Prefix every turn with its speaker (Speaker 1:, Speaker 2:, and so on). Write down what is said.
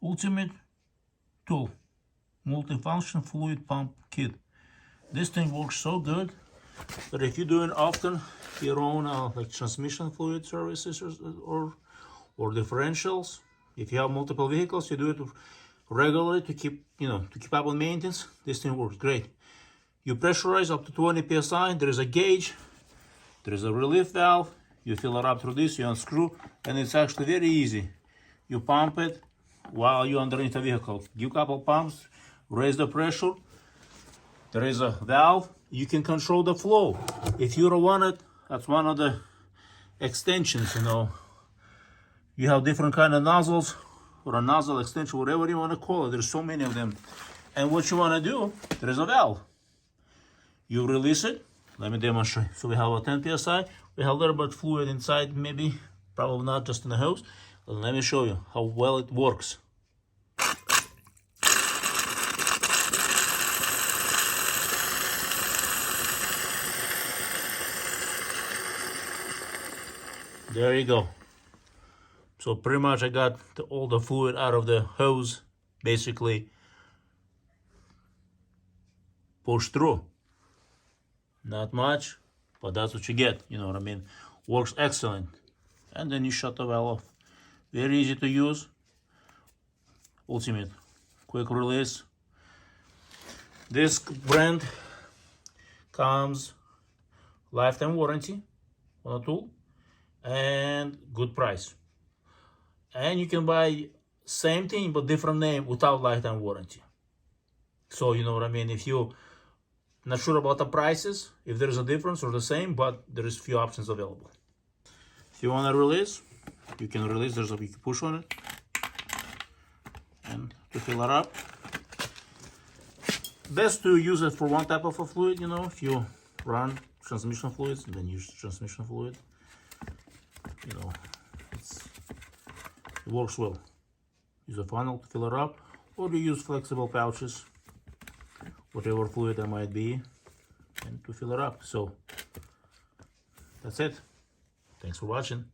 Speaker 1: ultimate tool, multifunction fluid pump kit. This thing works so good that if you're doing often your own like transmission fluid services or differentials, if you have multiple vehicles, you do it regularly to keep up with maintenance. This thing works great. You pressurize up to 20 psi. There is a gauge, there is a relief valve. You fill it up through this, you unscrew, and it's actually very easy. You pump it while you're underneath the vehicle. Give a couple pumps, raise the pressure. There is a valve. You can control the flow. If you don't want it, that's one of the extensions, You have different kind of nozzles, or a nozzle extension, whatever you want to call it. There's so many of them. And what you want to do, there is a valve. You release it. Let me demonstrate. So we have a 10 psi. We have a little bit of fluid inside, maybe, probably not just in the hose. But let me show you how well it works. There you go. So pretty much I got all the fluid out of the hose, basically pushed through. Not much, but that's what you get, you know what I mean? Works excellent. And then you shut the valve off. Very easy to use. Ultimate, quick release. This brand comes lifetime warranty on the tool and good price. And you can buy same thing but different name without lifetime warranty. So you know what I mean? If you're not sure about the prices, if there is a difference or the same, but there is few options available. If you want to release, you can release. There's a you can push on it and to fill it up. Best to use it for one type of a fluid, if you run transmission fluids, then use transmission fluid. It works well. Use a funnel to fill it up, or you use flexible pouches, whatever fluid that might be, and to fill it up. So that's it. Thanks for watching.